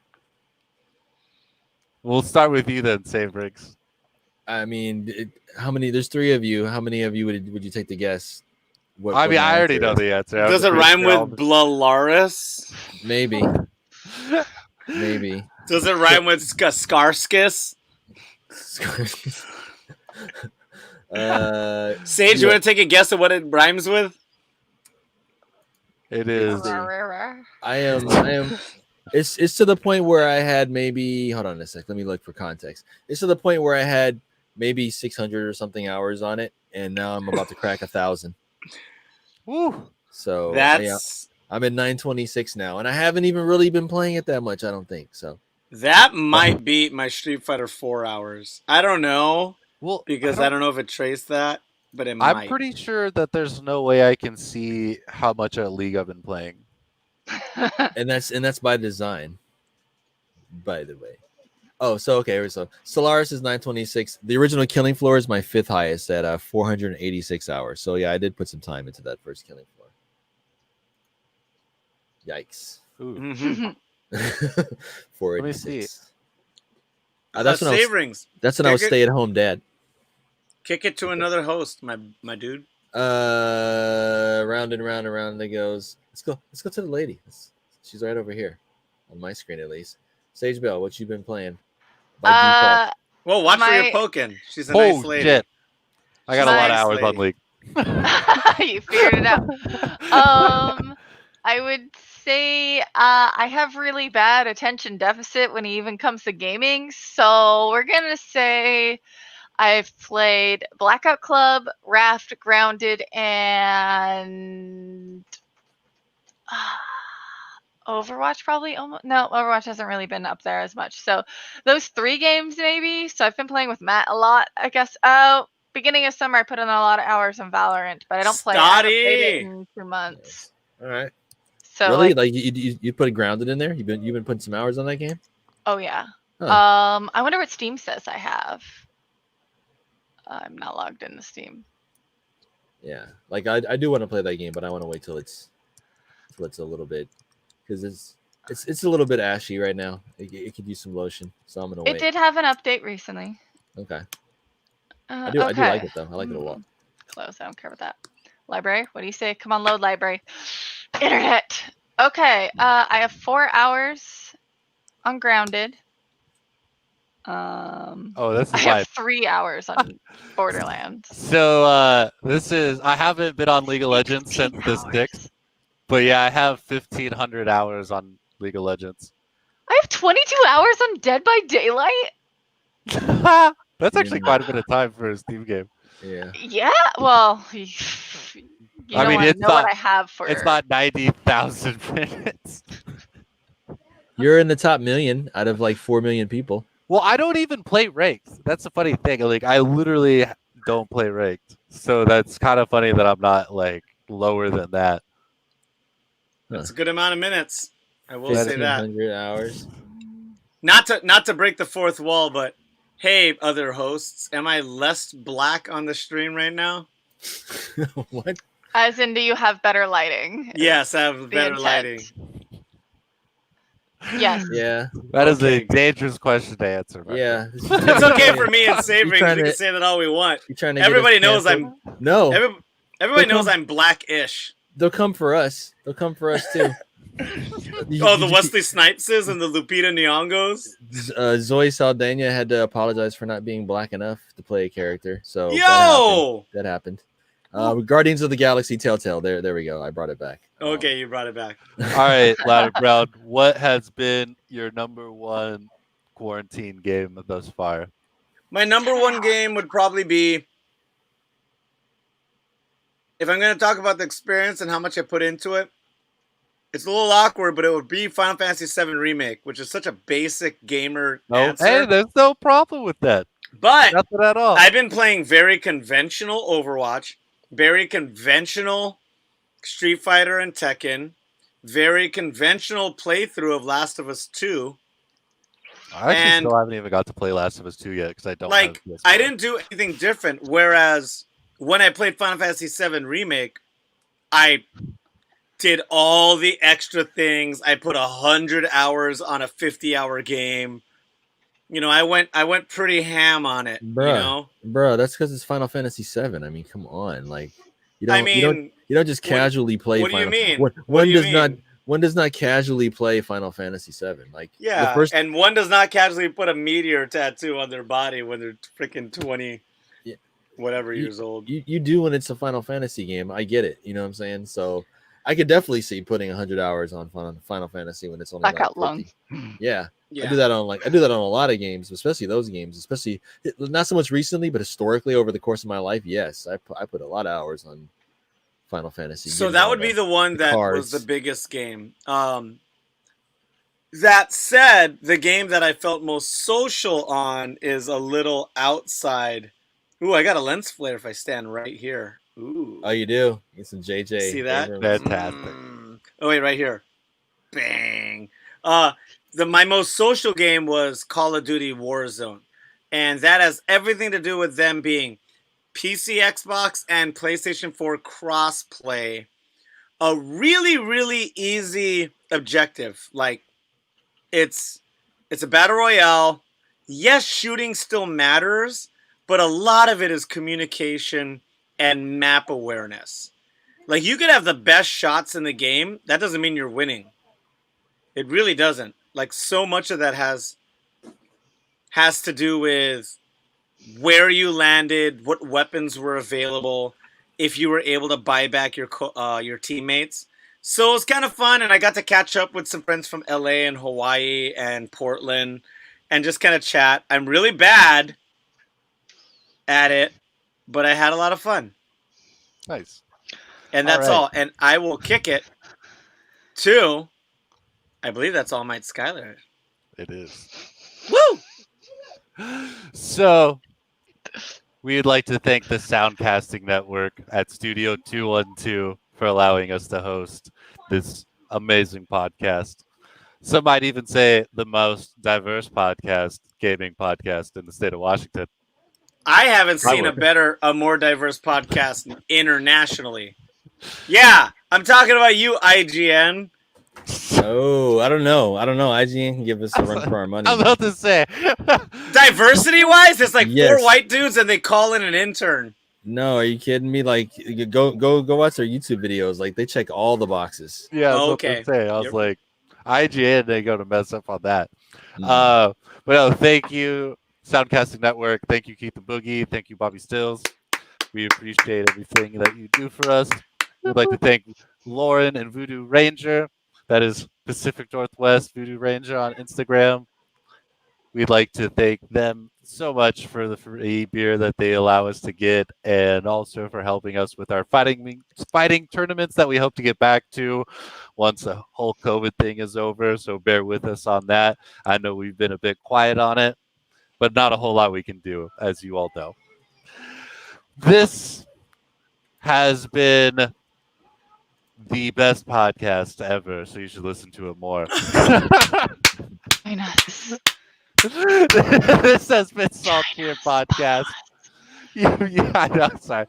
We'll start with you then, Sabrix. I mean, how many? There's 3 of you. How many of you would you take the guess? What I mean, my I already answer know is? the answer. I'm Does it pretty rhyme sure all with Blalaris? Maybe. Maybe. Does it rhyme with Skarskis? Sage, you yeah. want to take a guess at what it rhymes with? It is. I am. It's to the point where I had maybe. Hold on a sec. Let me look for context. It's to the point where I had maybe 600 or something hours on it, and now I'm about to crack 1,000. Woo. So That's I'm at 926 now, and I haven't even really been playing it that much. I don't think so. that might beat my Street Fighter 4 hours. I don't know Well, because I don't know if it traced that, but it I'm might. pretty sure that there's no way I can see how much a League I've been playing. And that's by design. By the way. Oh, so okay. So Solaris is 926. The original Killing Floor is my 5th highest at 486 hours. So yeah, I did put some time into that first Killing Floor. Yikes. Ooh. Mhm. 486. That's when I save was, rings. that's when I was Kick it- stay-at-home dad. Kick it to another host, my dude. Round and round and round it goes. Let's go to the lady. She's right over here on my screen at least. Sage Bell, what you been playing? By default. Well, watch where My- you're poking. She's a Oh nice lady. shit! I got a lot of Nice hours on lady. League. You figured it out. I would say I have really bad attention deficit when it even comes to gaming. So we're gonna say I've played Blackout Club, Raft, Grounded, and Overwatch probably. No, Overwatch hasn't really been up there as much. So those 3 games maybe. So I've been playing with Matt a lot, I guess. Beginning of summer, I put in a lot of hours on Valorant, but I don't play. I haven't played it in 2 months. All right. So Really? like, You put it grounded in there? You've been putting some hours on that game? oh yeah. Huh. I wonder what Steam says I have. I'm not logged into Steam. Yeah. Like I do want to play that game, but I want to wait till it's a little bit, because it's a little bit ashy right now. It could use some lotion, so I'm gonna It wait. did have an update recently. Okay. I I do like it though. I like it a lot. Close. I don't care about that. Library. What do you say? Come on, load library. Internet. Okay. I have 4 hours on Grounded. Oh, this I is have my. 3 hours on Borderlands. So this is. I haven't been on League of Legends since 15 this hours. sticks, but yeah, I have 1,500 hours on League of Legends. I have 22 hours on Dead by Daylight. That's actually quite a bit of time for a Steam game. Yeah. Yeah. Well, you I don't mean, want it's to know what not- I have for. It's not 90,000 minutes. You're in the top million out of like 4 million people. Well, I don't even play ranked. That's the funny thing. Like, I literally don't play ranked, so that's kind of funny that I'm not like lower than that. That's a good amount of minutes. I will say that. 1,500 hours. Not to break the fourth wall, but hey, other hosts, am I less black on the stream right now? What? As in, do you have better lighting? Yes, I have The better intent. lighting. Yes. Yeah. That is Okay. a dangerous question to answer. my Yeah. friend. It's okay for me and Savings. trying We can to- say that all we want. You're trying to get Everybody us knows canceled? I'm. No. Everybody They'll knows come- I'm black-ish. They'll come for us. They'll come for us too. Oh, the Wesley Snipeses and the Lupita Nyong'os. Zoe Saldana had to apologize for not being black enough to play a character. So Yo! that happened. Guardians of the Galaxy Telltale. There we go. I brought it back. Okay, you brought it back. All right, Louder Brown, what has been your number one quarantine game thus far? My number one game would probably be, if I'm going to talk about the experience and how much I put into it, it's a little awkward, but it would be Final Fantasy VII Remake, which is such a basic gamer answer. Hey, there's no problem with that. But Nothing at all. I've been playing very conventional Overwatch, very conventional Street Fighter and Tekken, very conventional playthrough of Last of Us 2. I actually and- still haven't even got to play Last of Us 2 yet because I don't Like, have a PS4. I didn't do anything different. Whereas when I played Final Fantasy VII Remake, I did all the extra things. I put 100 hours on a 50-hour game. You know, I went pretty ham on it. Bruh. You know, Bro, that's because it's Final Fantasy VII. I mean, come on, like you I don't mean, you don't just casually play. what do you Final mean? One, What one do you does not mean? one does not casually play Final Fantasy VII. Like yeah, the first, and one does not casually put a meteor tattoo on their body when they're freaking 20, Yeah. whatever years old. you do when it's a Final Fantasy game. I get it. You know what I'm saying? So I could definitely see putting 100 hours on Final Fantasy when it's only like Knockout 50. lung. Yeah. Yeah. I do that on a lot of games, especially those games, especially not so much recently, but historically over the course of my life. Yes, I put a lot of hours on Final Fantasy. So getting that all would be the one that was cards. the biggest game. That said, the game that I felt most social on is a little outside. Ooh, I got a lens flare if I stand right here. Ooh. Oh, you do? Get some JJ. See that? Abrams. Fantastic. Oh wait, right here. Bang. My most social game was Call of Duty Warzone. And that has everything to do with them being PC, Xbox, and PlayStation 4 cross-play. A really, really easy objective. Like, it's a battle royale. Yes, shooting still matters, but a lot of it is communication and map awareness. Like, you could have the best shots in the game. That doesn't mean you're winning. It really doesn't. Like, so much of that has to do with where you landed, what weapons were available, if you were able to buy back your teammates. So it was kind of fun, and I got to catch up with some friends from LA and Hawaii and Portland and just kind of chat. I'm really bad at it, but I had a lot of fun. Nice. And that's all. And I will kick it to, I believe that's All Might Skylar. It is. Woo! So, we'd like to thank the Soundcasting Network at Studio 212 for allowing us to host this amazing podcast. Some might even say the most diverse gaming podcast in the state of Washington. I haven't seen a more diverse podcast internationally. Yeah, I'm talking about you, IGN. Oh, I don't know. IGN can give us a run for our money. I was about to say. Diversity-wise, it's like Yes. 4 white dudes and they call in an intern. No, are you kidding me? Like, go watch their YouTube videos. Like, they check all the boxes. Yeah, I was Okay. about to say. I was Yep. like, IGN, they go to mess up on that. Mm. But no, thank you, Soundcasting Network. Thank you, Keith the Boogie. Thank you, Bobby Stills. We appreciate everything that you do for us. We'd like to thank Lauren and Voodoo Ranger. That is Pacific Northwest Voodoo Ranger on Instagram. We'd like to thank them so much for the free beer that they allow us to get, and also for helping us with our fighting tournaments that we hope to get back to once the whole COVID thing is over. So bear with us on that. I know we've been a bit quiet on it, but not a whole lot we can do, as you all know. This has been the best podcast ever, so you should listen to it more. I know. This has been Salt Tier Podcast. I know, sorry.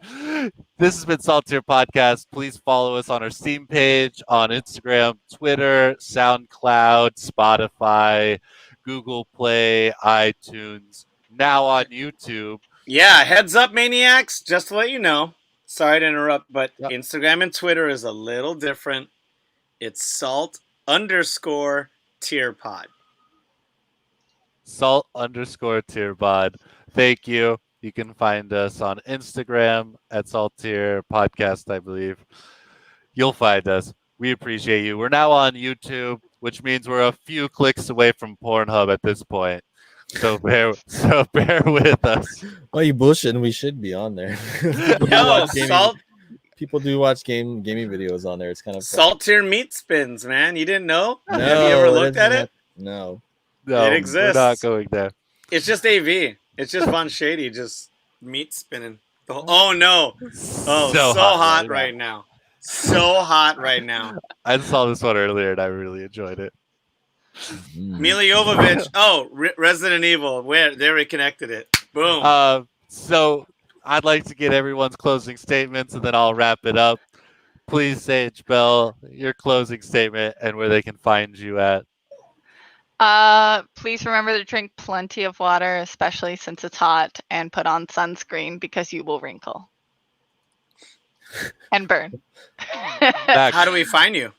This has been Salt Tier Podcast. Please follow us on our Steam page, on Instagram, Twitter, SoundCloud, Spotify, Google Play, iTunes, now on YouTube. Yeah, heads up, maniacs. Just to let you know. Sorry to interrupt, but Yep. Instagram and Twitter is a little different. It's salt_tierpod. Salt_tierbod. Thank you. You can find us on Instagram at Salt Tier Podcast, I believe. You'll find us. We appreciate you. We're now on YouTube, which means we're a few clicks away from Pornhub at this point. So bear with us. Well, you bullshitting. We should be on there. Yo, salt People do watch gaming videos on there. It's kind of fun. salt tier meat spins, man. You didn't know? No, Have you ever looked at doesn't it? No. No, It exists. We're not going there. It's just AV. It's just Von Shady just meat spinning. Oh no! Oh, So so hot right now. So hot right now. I saw this one earlier and I really enjoyed it. Mm. Mila Jovovich. Oh, Resident Evil. There we connected it. Boom. So I'd like to get everyone's closing statements and then I'll wrap it up. Please, Sage Bell, your closing statement and where they can find you at. Please remember to drink plenty of water, especially since it's hot, and put on sunscreen because you will wrinkle and burn. Back. How do we find you?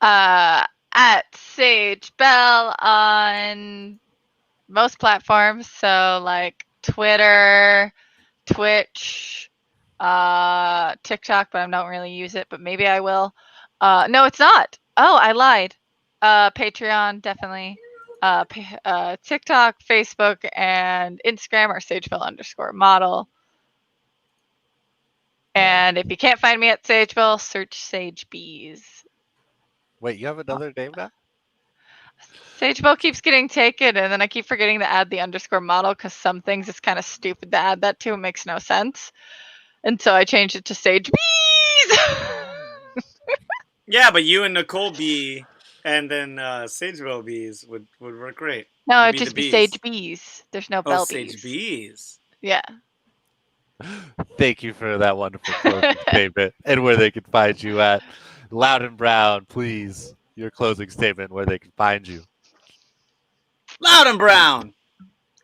At Sage Bell on most platforms, so like Twitter, Twitch, TikTok, but I don't really use it, but maybe I will. No, it's not. Oh, I lied. Patreon, definitely. TikTok, Facebook, and Instagram are SageBell_model. And if you can't find me at Sageville, search Sage Bees. Wait, you have another name now? Sageville keeps getting taken, and then I keep forgetting to add the _model because some things it's kind of stupid to add that to. It makes no sense. And so I changed it to Sage Bees. Yeah, but you and Nicole B and then Sageville Bees would work great. No, You'd it'd be just the be bees. Sage Bees. There's no Oh, Bell Sage Bees. Bees. Yeah. Thank you for that wonderful closing statement and where they can find you at. Loud and Brown, please, your closing statement where they can find you. Loud and Brown.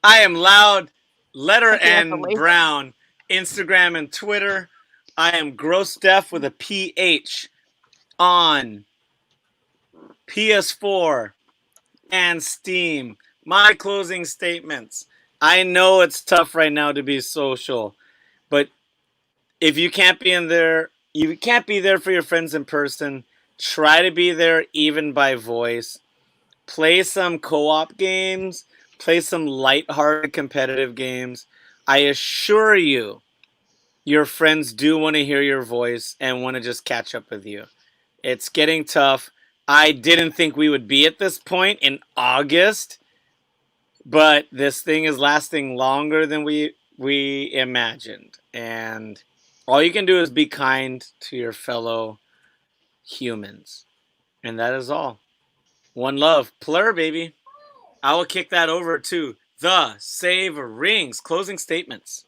I am Loud, letter Like you have N a laser. Brown, Instagram and Twitter. I am Gross Def with a PH on PS4 and Steam. My closing statements. I know it's tough right now to be social, but if you can't be in there, you can't be there for your friends in person. Try to be there even by voice. Play some co-op games. Play some light-hearted competitive games. I assure you, your friends do want to hear your voice and want to just catch up with you. It's getting tough. I didn't think we would be at this point in August, but this thing is lasting longer than we imagined. And all you can do is be kind to your fellow humans. And that is all. One love. Plur, baby. I will kick that over to the Save Rings. Closing statements.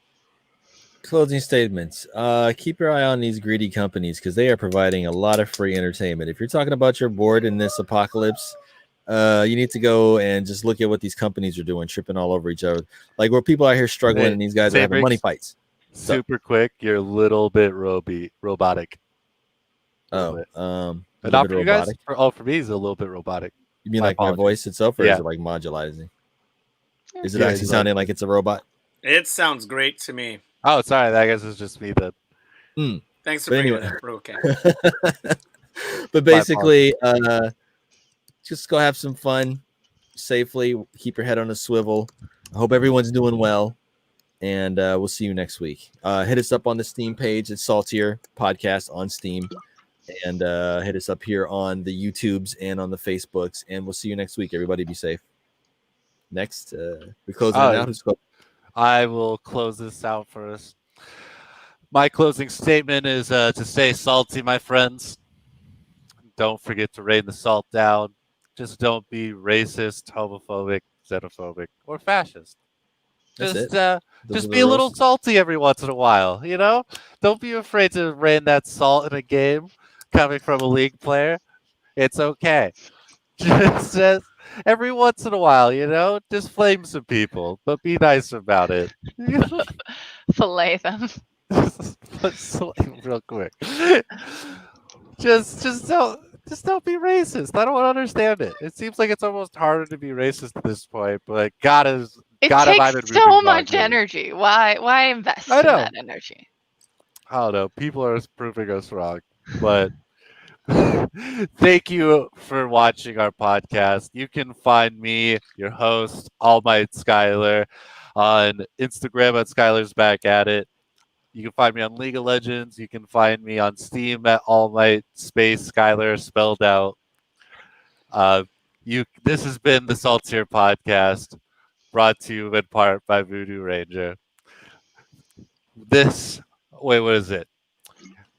Closing statements. Keep your eye on these greedy companies because they are providing a lot of free entertainment. If you're talking about your board in this apocalypse, you need to go and just look at what these companies are doing, tripping all over each other. Like where people out here struggling Hey, and these guys are having Sabrix, money fights. Super quick, you're a little bit robotic. Oh, But not for you guys? For me, it's a little bit robotic. You mean My like my apologies. voice itself, or Yeah. is it like modulating? Is it Yeah, actually he's sounding like it's a robot? It sounds great to me. Oh, sorry. I guess it's just me then. Thanks for But bringing anyway. it up, bro. Okay. But basically, just go have some fun safely. Keep your head on a swivel. I hope everyone's doing well. And we'll see you next week. Hit us up on the Steam page. It's Saltier Podcast on Steam. And hit us up here on the YouTubes and on the Facebooks. And we'll see you next week. Everybody be safe. Next, we're closing it out. Who's closing? I will close this out for us. My closing statement is to stay salty, my friends. Don't forget to rain the salt down. Just don't be racist, homophobic, xenophobic, or fascist. That's Just it. Those just are be the a little rules. salty every once in a while, you know? Don't be afraid to rain that salt in a game coming from a league player. It's okay. Just every once in a while, you know? Just flame some people, but be nice about it. Fillet them. Real quick. Just don't be racist. I don't understand it. It seems like it's almost harder to be racist at this point, but God is It God have I been takes moving so wrong much lately. energy. Why invest I in know. that energy? I don't know. People are proving us wrong, but thank you for watching our podcast. You can find me, your host, All Might Skylar, on Instagram at Skylar's Back at It. You can find me on League of Legends. You can find me on Steam at All Might Space Skylar spelled out. This has been the Saltier Podcast, brought to you in part by Voodoo Ranger. This, wait, what is it?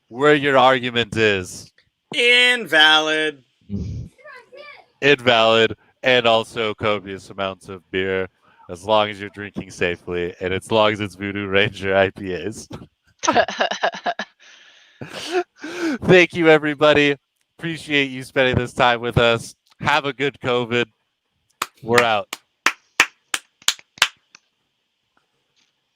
Where your argument is Invalid. invalid, and also copious amounts of beer, as long as you're drinking safely, and as long as it's Voodoo Ranger IPAs. Thank you, everybody. Appreciate you spending this time with us. Have a good COVID. We're out.